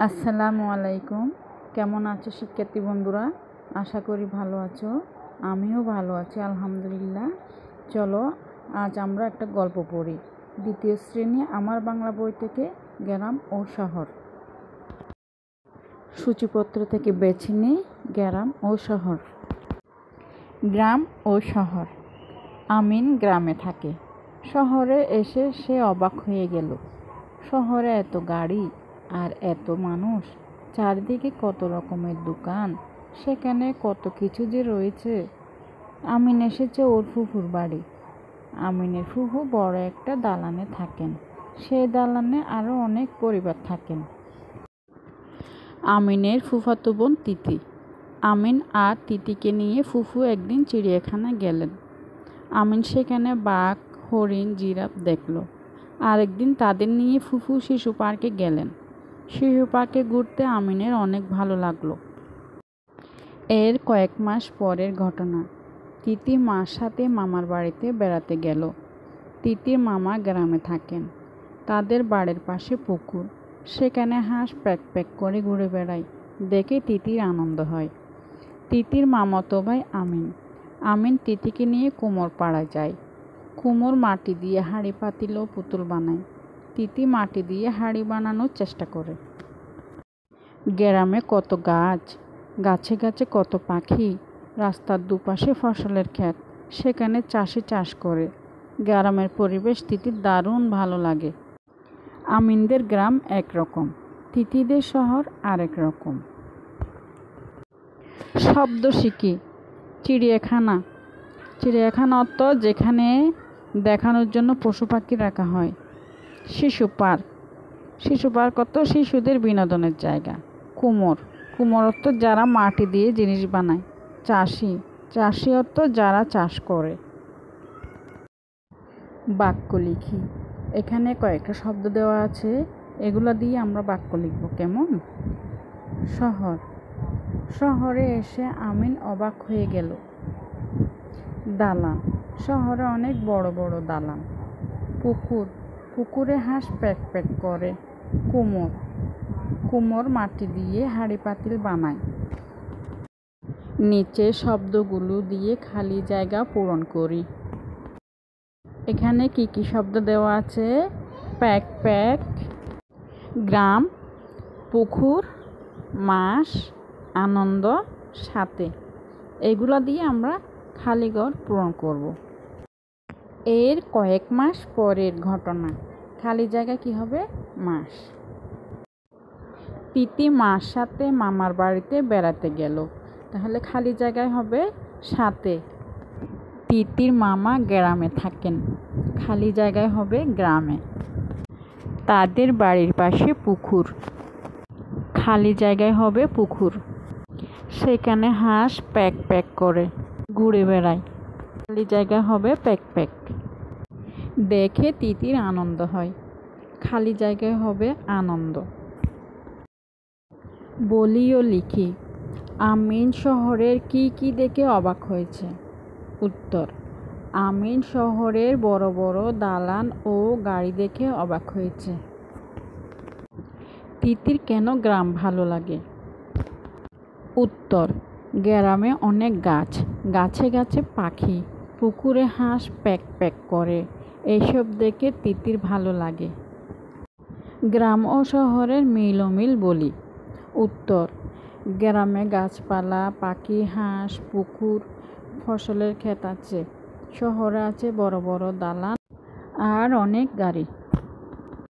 আসসালামু আলাইকুম। কেমন আছো শিক্ষার্থী বন্ধুরা? আশা করি ভালো আছো। আমিও ভালো আছি আলহামদুলিল্লাহ। চলো আজ আমরা একটা গল্প পড়ি। দ্বিতীয় শ্রেণী আমার বাংলা বই থেকে গ্রাম ও শহর। সূচিপত্র থেকে বেছে নিই গ্রাম ও শহর। গ্রাম ও শহর। আমিন গ্রামে থাকে। শহরে এসে সে অবাক হয়ে গেল। শহরে এত গাড়ি আর এত মানুষ, চারদিকে কত রকমের দোকান, সেখানে কত কিছু যে রয়েছে। আমিন এসেছে ওর ফুফুর বাড়ি। আমিনের ফুফু বড় একটা দালানে থাকেন। সেই দালানে আরও অনেক পরিবার থাকেন। আমিনের ফুফাতো বোন তিতি। আমিন আর তিতিকে নিয়ে ফুফু একদিন চিড়িয়াখানায় গেলেন। আমিন সেখানে বাঘ, হরিণ, জিরাফ দেখল। আরেকদিন তাদের নিয়ে ফুফু শিশু পার্কে গেলেন। শিশু পার্কে ঘুরতে আমিনের অনেক ভালো লাগলো। এর কয়েক মাস পরের ঘটনা। তিতি মার সাথে মামার বাড়িতে বেড়াতে গেল। তিতির মামা গ্রামে থাকেন। তাদের বাড়ির পাশে পুকুর। সেখানে হাঁস প্যাক প্যাক করে ঘুরে বেড়ায়। দেখে তিতির আনন্দ হয়। তিতির মামাতো ভাই আমিন। আমিন তিতিকে নিয়ে কুমোর পাড়ায় যায়। কুমোর মাটি দিয়ে হাঁড়ি পাতিল ও পুতুল বানায়। তিতি মাটি দিয়ে হাঁড়ি বানানোর চেষ্টা করে। গ্রামে কত গাছ, গাছে গাছে কত পাখি। রাস্তার দুপাশে ফসলের ক্ষেত, সেখানে চাষি চাষ করে। গ্রামের পরিবেশ তিতির দারুণ ভালো লাগে। আমিনদের গ্রাম একরকম, তিতিদের শহর আরেক রকম। শব্দ শিখি। চিড়িয়াখানা। চিড়িয়াখানা অর্থ যেখানে দেখানোর জন্য পশু পাখি রাখা হয়। শিশু পার্ক। শিশু পার্ক অর্থ শিশুদের বিনোদনের জায়গা। কুমোর। কুমোর অর্থ যারা মাটি দিয়ে জিনিস বানায়। চাষি। চাষি অর্থ যারা চাষ করে। বাক্য লিখি। এখানে কয়েকটা শব্দ দেওয়া আছে, এগুলো দিয়ে আমরা বাক্য লিখব। কেমন? শহর। শহরে এসে আমিন অবাক হয়ে গেল। দালান। শহরে অনেক বড় বড় দালান। পুকুর। পুকুরে হাঁস প্যাক প্যাক করে। কুমোর। কুমোর মাটি দিয়ে হাঁড়ি পাতিল বানায়। নিচে শব্দগুলো দিয়ে খালি জায়গা পূরণ করি। এখানে কি কি শব্দ দেওয়া আছে? প্যাক প্যাক, গ্রাম, পুকুর, মাস, আনন্দ, সাথে। এগুলো দিয়ে আমরা খালি ঘর পূরণ করব। এর কয়েক মাস পরের ঘটনা। খালি জায়গা কি হবে? মাস। তিতি মার সাথে মামার বাড়িতে বেড়াতে গেল। তাহলে খালি জায়গায় হবে সাথে। তিতির মামা গ্রামে থাকেন। খালি জায়গায় হবে গ্রামে। তাদের বাড়ির পাশে পুকুর। খালি জায়গায় হবে পুকুর। সেখানে হাঁস প্যাক প্যাক করে ঘুরে বেড়ায়। খালি জায়গায় হবে প্যাক প্যাক। দেখে তিতির আনন্দ হয়। খালি জায়গায় হবে আনন্দ। বলি ও লিখি। আমিন শহরের কি কি দেখে অবাক হয়েছে? উত্তর: আমিন শহরের বড় বড় দালান ও গাড়ি দেখে অবাক হয়েছে। তিতির কেন গ্রাম ভালো লাগে? উত্তর: গ্রামে অনেক গাছ, গাছে গাছে পাখি, পুকুরে হাঁস প্যাক প্যাক করে, এইসব দেখে তিতির ভালো লাগে। গ্রাম ও শহরের মিল বলি। উত্তর: গ্রামে গাছপালা, পাখি, হাঁস, পুকুর, ফসলের ক্ষেত আছে। শহরে আছে বড় বড় দালান আর অনেক গাড়ি।